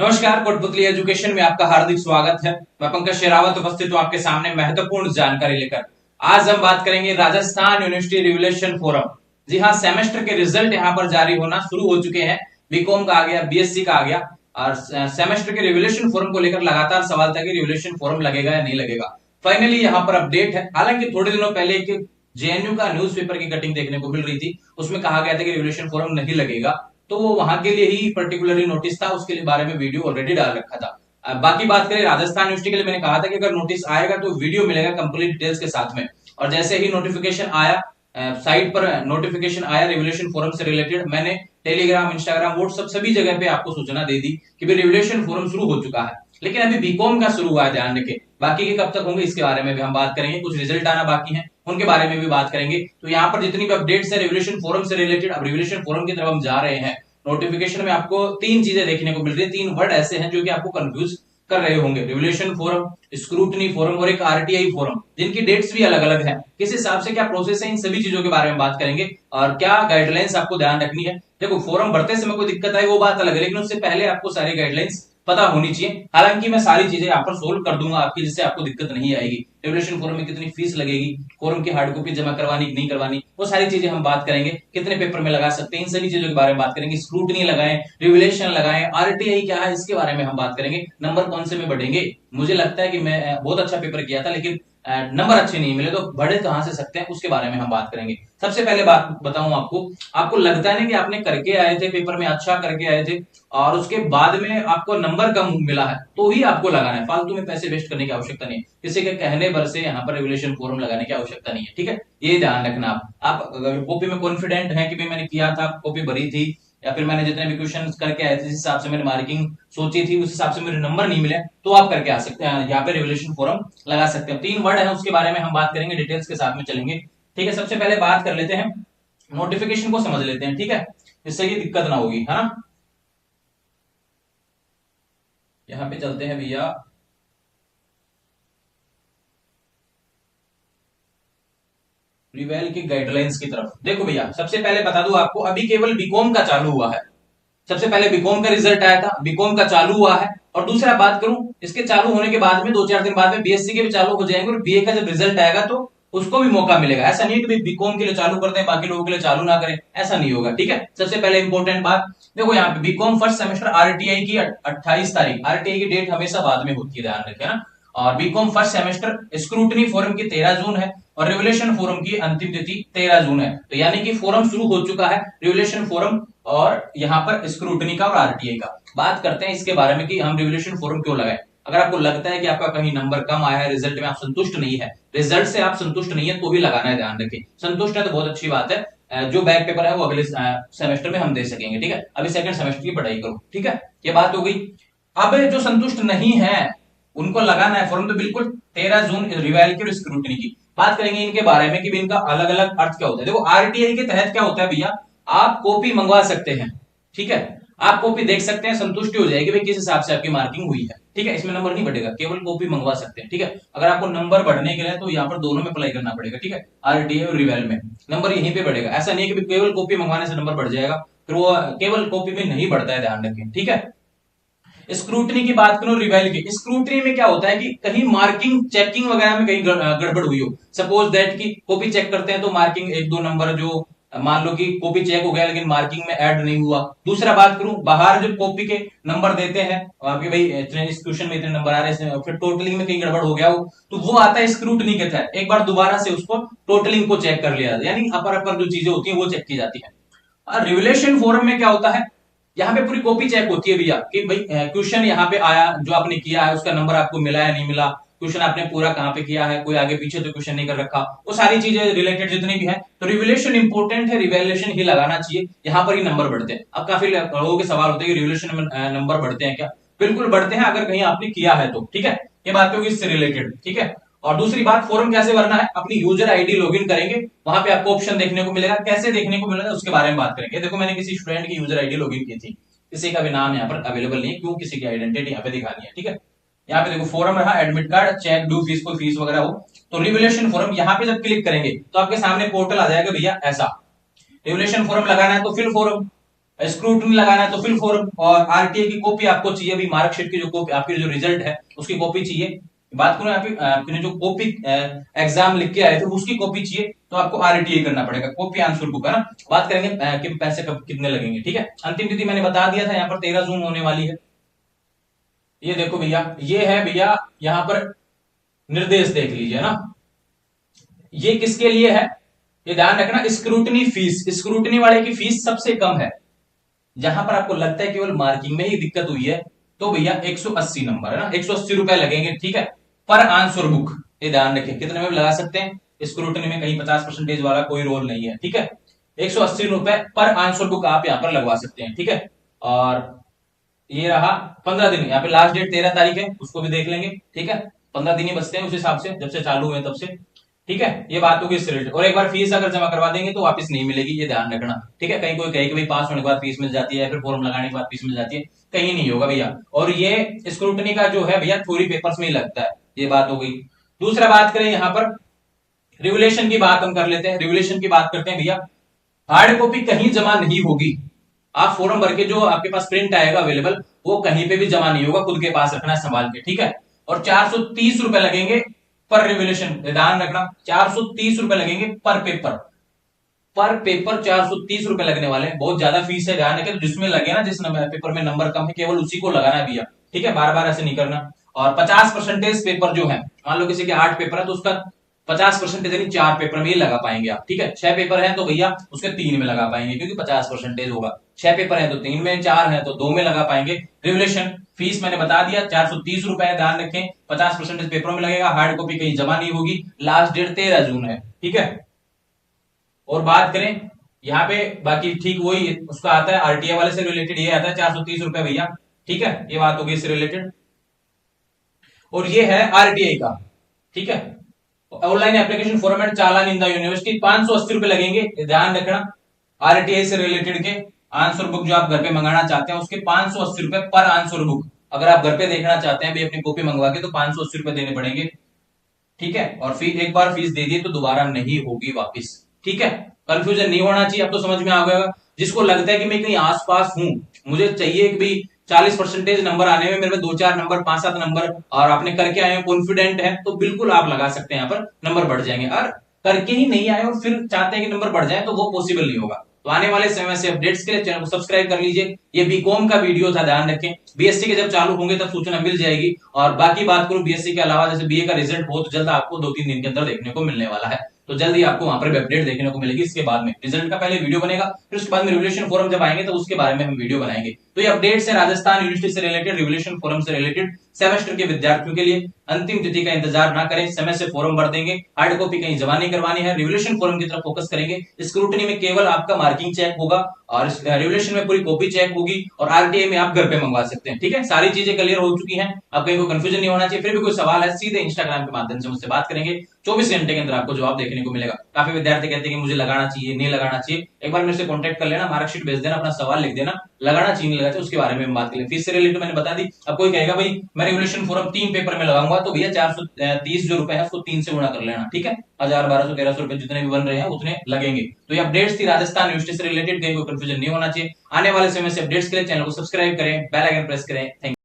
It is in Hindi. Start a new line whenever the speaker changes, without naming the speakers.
नमस्कार, कोटपुतली एजुकेशन में आपका हार्दिक स्वागत है। मैं पंकज शेरावत उपस्थित हूँ आपके सामने महत्वपूर्ण जानकारी लेकर। आज हम बात करेंगे राजस्थान यूनिवर्सिटी रिवोल्यूशन फोरम। जी हाँ, सेमेस्टर के रिजल्ट यहाँ पर जारी होना शुरू हो चुके हैं। बीकॉम का आ गया, बीएससी का आ गया और सेमेस्टर के रिवोल्यूशन फोरम को लेकर लगातार सवाल था कि रिवोल्यूशन फोरम लगेगा या नहीं लगेगा। फाइनली यहाँ पर अपडेट है। हालांकि थोड़े दिनों पहले एक जेएनयू का न्यूज़पेपर की कटिंग देखने को मिल रही थी, उसमें कहा गया था कि रिवोल्यूशन फोरम नहीं लगेगा। तो वो वहां के लिए ही पर्टिकुलरली नोटिस था, उसके लिए बारे में वीडियो ऑलरेडी डाल रखा था। अब बाकी बात करें राजस्थान यूनिवर्सिटी के लिए, मैंने कहा था कि अगर नोटिस आएगा तो वीडियो मिलेगा कंप्लीट डिटेल्स के साथ में। और जैसे ही नोटिफिकेशन आया, साइट पर नोटिफिकेशन आया रिवोल्यूशन फोरम से रिलेटेड, मैंने टेलीग्राम, इंस्टाग्राम, व्हाट्सएप सभी जगह पे आपको सूचना दे दी कि भाई रिवोल्यूशन फोरम शुरू हो चुका है। लेकिन अभी बीकॉम का शुरू हुआ है, ध्यान रखें। बाकी के कब तक होंगे इसके बारे में भी हम बात करेंगे। कुछ रिजल्ट आना बाकी है, उनके बारे में भी बात करेंगे। तो यहाँ पर जितनी भी अपडेट्स है रिवोल्यूशन फोरम से रिलेटेड, अब रिवोल्यूशन फोरम की तरफ हम जा रहे हैं। नोटिफिकेशन में आपको तीन चीजें देखने को मिल रही है, तीन वर्ड ऐसे हैं जो कि आपको कंफ्यूज कर रहे होंगे। रिवोल्यूशन फोरम, स्क्रूटनी फोरम और एक आरटीआई फोरम, जिनकी डेट्स भी अलग अलग है। किस हिसाब से क्या प्रोसेस है, इन सभी चीजों के बारे में बात करेंगे और क्या गाइडलाइंस आपको ध्यान रखनी है। देखो, फोरम भरते समय कोई दिक्कत आई वो बात अलग है, लेकिन उससे पहले आपको सारी गाइडलाइंस पता होनी चाहिए। हालांकि मैं सारी चीजें यहाँ पर सोल्व कर दूंगा आपकी, जिससे आपको दिक्कत नहीं आएगी। रिवोल्यूशन फोरम में कितनी फीस लगेगी, फोरम की हार्ड कॉपी जमा करवानी नहीं करवानी, वो सारी चीजें हम बात करेंगे। कितने पेपर में लगा सकते हैं, इन सभी चीजों के बारे में बात करेंगे। स्क्रूटनी लगाएं, रिवोल्यूशन लगाएं, आरटीआई क्या है इसके बारे में हम बात करेंगे। नंबर कौन से में बढ़ेंगे, मुझे लगता है कि मैं बहुत अच्छा पेपर किया था, लेकिन नंबर अच्छे नहीं मिले, तो बढ़े कहां से सकते हैं उसके बारे में हम बात करेंगे। सबसे पहले बात बताऊं आपको, आपको लगता है ना कि आपने करके आए थे पेपर में, अच्छा करके आए थे और उसके बाद में आपको नंबर कम मिला है, तो ही आपको लगाना है। फालतू में पैसे वेस्ट करने की आवश्यकता नहीं है। किसी के कहने भर से यहाँ पर रिवोल्यूशन फोरम लगाने की आवश्यकता नहीं है, ठीक है। ये ध्यान रखना। आप अगर कॉपी में कॉन्फिडेंट हैं कि भाई मैंने किया था, कॉपी भरी थी, या फिर मैंने जितने भी क्वेश्चन करके आए थे जिस हिसाब से मैंने मार्किंग सोची थी उस हिसाब से मेरे नंबर नहीं मिले, तो आप करके आ सकते हैं, यहाँ पे रिवोल्यूशन फोरम लगा सकते हैं। तीन वर्ड है, उसके बारे में हम बात करेंगे, डिटेल्स के साथ में चलेंगे, ठीक है। सबसे पहले बात कर लेते हैं, नोटिफिकेशन को समझ लेते हैं, ठीक है, इससे ये दिक्कत ना होगी, है ना। यहाँ पे चलते हैं भैया, रिवेल की गाइडलाइंस की तरफ। देखो भैया, सबसे पहले बता दूं आपको, अभी केवल बीकॉम का चालू हुआ है। सबसे पहले बीकॉम का रिजल्ट आया था, बीकॉम का चालू हुआ है। और दूसरा बात करूं, इसके चालू होने के बाद में 2-4 दिन बाद में बीएससी के भी चालू हो जाएंगे, और बीए का जब रिजल्ट आएगा तो उसको भी मौका मिलेगा। ऐसा नहीं कि बीकॉम के लिए चालू करते हैं बाकी लोगों के लिए चालू ना करें, ऐसा नहीं होगा, ठीक है। सबसे पहले इंपॉर्टेंट बात देखो, यहाँ पे बीकॉम फर्स्ट सेमेस्टर आरटीआई की 28 तारीख, आरटीआई की डेट हमेशा बाद में होती है, ध्यान रखें ना। और BCom first semester scrutiny form की 13 जून है और रिवोल्यूशन फोरम की अंतिम तिथि 13 जून है। तो यानी कि फोरम शुरू हो चुका है, रिवोल्यूशन फोरम और यहाँ पर स्क्रूटनी का और आरटीआई का। बात करते हैं इसके बारे में कि हम रिवोल्यूशन फोरम क्यों लगाए। अगर आपको लगता है कि आपका कहीं नंबर कम आया है, रिजल्ट में आप संतुष्ट नहीं है, रिजल्ट से आप संतुष्ट नहीं है, तो भी लगाना है, ध्यान रखिए। संतुष्ट है तो बहुत अच्छी बात है, जो बैक पेपर है वो अगले सेमेस्टर में हम दे सकेंगे, ठीक है। अभी सेकंड सेमेस्टर की पढ़ाई करो, ठीक है, ये बात हो गई। अब जो संतुष्ट नहीं है उनको लगाना है फॉर्म, तो बिल्कुल 13 जून रिवाइल की और स्क्रूटनी की बात करेंगे इनके बारे में कि इनका अलग अलग अर्थ क्या होता है। देखो, आरटीआई के तहत क्या होता है भैया, आप कॉपी मंगवा सकते हैं, ठीक है। आप कॉपी देख सकते हैं, संतुष्टि हो जाएगी भाई किस हिसाब से आपकी मार्किंग हुई है, ठीक है। इसमें नंबर नहीं बढ़ेगा, केवल कॉपी मंगवा सकते हैं, ठीक है। अगर आपको नंबर बढ़ने के लिए तो यहाँ पर दोनों में अप्लाई करना पड़ेगा, ठीक है। आरटीआई और रिवेल में नंबर यहीं पे बढ़ेगा। ऐसा नहीं है कि केवल कॉपी मंगवाने से नंबर बढ़ जाएगा, फिर वो केवल कॉपी में नहीं बढ़ता है, ध्यान रखें, ठीक है। स्क्रूटनी की बात करो, रिवेल की स्क्रूटनी में क्या होता है कि कहीं मार्किंग चेकिंग वगैरह में कहीं गड़बड़ हुई हो, सपोज दैट कि कॉपी चेक करते हैं तो मार्किंग 1-2 नंबर जो मान लो कि कॉपी चेक हो गया लेकिन मार्किंग में ऐड नहीं हुआ। दूसरा बात करूं, बाहर जो कॉपी के नंबर देते हैं कि भाई इतने इस क्वेश्चन में इतने नंबर आ रहे हैं, फिर टोटलिंग में कहीं गड़बड़ हो गया हो, तो वो आता है स्क्रूटनी के तहत। एक बार दोबारा से उसको टोटलिंग को चेक कर लिया, यानी अपर अपर जो चीजें होती है वो चेक की जाती है। और रिवोल्यूशन फोरम में क्या होता है, यहाँ पे पूरी कॉपी चेक होती है भैया कि भाई क्वेश्चन यहाँ पे आया, जो आपने किया है उसका नंबर आपको मिला है नहीं मिला, क्वेश्चन आपने पूरा कहाँ पे किया है, कोई आगे पीछे तो क्वेश्चन नहीं कर रखा, वो सारी चीजें रिलेटेड जितनी भी है। तो रिवोल्यूशन इंपॉर्टेंट है, रिवोल्यूशन ही लगाना चाहिए, यहाँ पर ही नंबर बढ़ते हैं। अब काफी लोगों के सवाल होते हैं कि रिवोल्यूशन में नंबर बढ़ते हैं क्या, बिल्कुल बढ़ते हैं अगर कहीं आपने किया है तो, ठीक है। ये बात होगी इससे रिलेटेड, ठीक है। और दूसरी बात, फॉर्म कैसे भरना है, अपनी यूजर आईडी लॉगिन करेंगे, वहां पे आपको ऑप्शन देखने को मिलेगा, कैसे देखने को मिलेगा उसके बारे में बात करेंगे। देखो, मैंने किसी स्टूडेंट की यूजर आईडी लॉगिन की थी, किसी का भी नाम यहाँ पर अवेलेबल नहीं है, क्यों, किसी की आइडेंटिटी यहाँ पे दिखानी है, ठीक है। यहाँ पे देखो फॉरम रहा, admit card, check, due fees, कोई फीस वगैरह हो, तो रिवोल्यूशन फॉरम यहाँ पे जब क्लिक करेंगे तो आपके सामने पोर्टल आ जाएगा भैया ऐसा। रिवोल्यूशन फॉरम लगाना है तो फिल फॉरम, स्क्रूटनी लगाना है तो फिल फॉर्म, और आरटीए की कॉपी आपको चाहिए, अभी मार्कशीट की जो कॉपी, आपकी जो रिजल्ट है उसकी कॉपी चाहिए। बात करूं आपने जो कॉपी एग्जाम लिख के आए थे उसकी कॉपी चाहिए, तो आपको आरटीए करना पड़ेगा, कॉपी आंसर बुक है ना। बात करेंगे कि पैसे कब कितने लगेंगे, ठीक है। अंतिम तिथि मैंने बता दिया था, यहाँ पर 13 जून होने वाली है। ये देखो भैया, ये है भैया यहाँ पर निर्देश देख लीजिए ना, ये किसके लिए है, ये ध्यान रखना। स्क्रूटनी फीस, स्क्रूटनी वाले की फीस सबसे कम है। जहां पर आपको लगता है केवल मार्किंग में ही दिक्कत हुई है, तो भैया 180 नंबर है ना, 180 रुपए लगेंगे, ठीक है, पर आंसर बुक। ये ध्यान रखें, कितने में भी लगा सकते हैं, स्क्रूटनी में कहीं 50% वाला कोई रोल नहीं है, ठीक है। 180 रुपए पर आंसर बुक आप यहाँ पर लगवा सकते हैं, ठीक है। और ये रहा 15 दिन, यहाँ पे लास्ट डेट 13 तारीख है, उसको भी देख लेंगे, ठीक है। 15 दिन ही बचते हैं उस हिसाब से, जब से चालू हुए तब से, ठीक है। ये बात होगी इससे रिलेटेड। और एक बार फीस अगर जमा करवा देंगे तो वापस नहीं मिलेगी, ये ध्यान रखना, ठीक है। कहीं कोई कहे कि भाई पास होने के बाद फीस मिल जाती है, फिर फॉर्म लगाने के बाद फीस मिल जाती है, कहीं नहीं होगा भैया। और ये स्क्रूटनी का जो है भैया थ्योरी पेपर्स में ही लगता है, ये बात हो गई। दूसरा बात करें यहाँ पर रिवोल्यूशन की बात हम कर लेते हैं, रिवोल्यूशन की बात करते हैं भैया। हार्ड कॉपी कहीं जमा नहीं होगी, आप फॉर्म भर के जो आपके पास प्रिंट आएगा अवेलेबल, वो कहीं पे भी जमा नहीं होगा, खुद के पास रखना है संभाल के, ठीक है। और 430 रुपए लगेंगे पर रिवोल्यूशन, ध्यान रखना, 430 रुपए लगेंगे पर पेपर, पर पेपर 430 रुपए लगने वाले हैं, बहुत ज्यादा फीस है, ध्यान रखें। जिसमें लगे ना, जिस नंबर पेपर में नंबर कम है, केवल उसी को लगाना है भैया, ठीक है, बार बार ऐसे नहीं करना। और 50% पेपर जो है, मान लो किसी के 8 पेपर है तो उसका 50% यानी 4 पेपर में ही लगा पाएंगे आप, ठीक है। 6 पेपर है तो भैया उसके 3 में लगा पाएंगे, क्योंकि 50% होगा। 6 पेपर है तो 3 में, 4 है तो 2 में लगा पाएंगे। रिवोल्यूशन फीस मैंने बता दिया 430 रुपए, ध्यान रखें, 50% पेपरों में लगेगा, हार्ड कॉपी कहीं जमा नहीं होगी, लास्ट डेट 13 जून है, ठीक है। और बात करें यहाँ पे, बाकी ठीक वही उसका आता है, आरटीए वाले से रिलेटेड ये आता है 430 रुपए भैया, ठीक है। ये बात होगी इससे रिलेटेड। और ये है आरटीआई का, ठीक है। Online application format challan in the university 580 रुपए लगेंगे, ध्यान रखना। आरटीआई से रिलेटेड के आंसर बुक जो आप घर पे मंगाना चाहते हैं उसके 580 रुपए पर आंसर बुक। अगर आप घर पे देखना चाहते हैं भी अपनी कॉपी मंगवा के, तो 580 रुपए देने पड़ेंगे, ठीक है। और फिर एक बार फीस दे दी तो दोबारा नहीं होगी वापस, ठीक है। कंफ्यूजन नहीं होना चाहिए, अब तो समझ में आ गया। जिसको लगता है कि मैं कहीं आसपास हूं, मुझे चाहिए कि भाई 40% नंबर आने में मेरे में 2-4 नंबर, 5-7 नंबर, और आपने करके आए हो, कॉन्फिडेंट है, तो बिल्कुल आप लगा सकते हैं, यहाँ पर नंबर बढ़ जाएंगे। और करके ही नहीं आए और फिर चाहते हैं कि नंबर बढ़ जाए, तो वो पॉसिबल नहीं होगा। तो आने वाले समय से अपडेट्स के लिए चैनल को सब्सक्राइब कर लीजिए। ये बीकॉम का वीडियो था, ध्यान रखें, बीएससी के जब चालू होंगे तब सूचना मिल जाएगी। और बाकी बात करूं बीएससी के अलावा, जैसे बीए का रिजल्ट बहुत जल्द आपको 2-3 दिन के अंदर देखने को मिलने वाला है, तो जल्दी आपको वहां पर भी अपडेट देखने को मिलेगी। इसके बाद में रिजल्ट का पहले वीडियो बनेगा, फिर उसके बाद में रिवोल्यूशन फोरम जब आएंगे तो उसके बारे में हम वीडियो बनाएंगे। तो ये अपडेट्स है राजस्थान यूनिवर्सिटी से रिलेटेड, रिवोल्यूशन फोरम से रिलेटेड, सेमेस्टर के विद्यार्थियों के लिए। अंतिम तिथि का इंतजार ना करें, समय से फॉर्म भर देंगे, हार्ड कॉपी कहीं जमा नहीं करवानी है, रिवोल्यूशन फोरम की तरफ फोकस करेंगे। स्क्रूटनी में केवल आपका मार्किंग चेक होगा, और रिवोल्यूशन में पूरी कॉपी चेक होगी, और आरटीआई में आप घर पे मंगवा सकते हैं, ठीक है। सारी चीजें क्लियर हो चुकी हैं, अब कहीं कोई कंफ्यूजन नहीं होना चाहिए। फिर भी कोई सवाल है, सीधे इंस्टाग्राम के माध्यम से मुझसे बात करेंगे, 24 घंटे के अंदर आपको जवाब देखने को मिलेगा। काफी विद्यार्थी कहते हैं कि मुझे लगाना चाहिए, नहीं लगाना चाहिए, एक बार मेरे से कांटेक्ट कर लेना, मार्कशीट भेज देना, अपना सवाल लिख देना, लगाना चाहिए नहीं लगाना चाहिए उसके बारे में हम बात करें। फीस से रिलेटेड मैंने बता दी। अब कोई कहेगा भाई मैं रिवोल्यूशन फोरम 3 पेपर में लगाऊंगा, तो भैया 430 जो रुपए है उसको 3 से गुणा कर लेना, ठीक है। 1000, 1200, 1300 रुपए जितने भी बन रहे हैं उतने लगेंगे। तो ये अपडेट्स थी राजस्थान यूनिवर्सिटी से रिलेटेड, कहीं कोई कंफ्यूजन नहीं होना चाहिए। आने वाले समय से अपडेट्स के लिए चैनल को सब्सक्राइब करें, बेल आइकन प्रेस करें। थैंक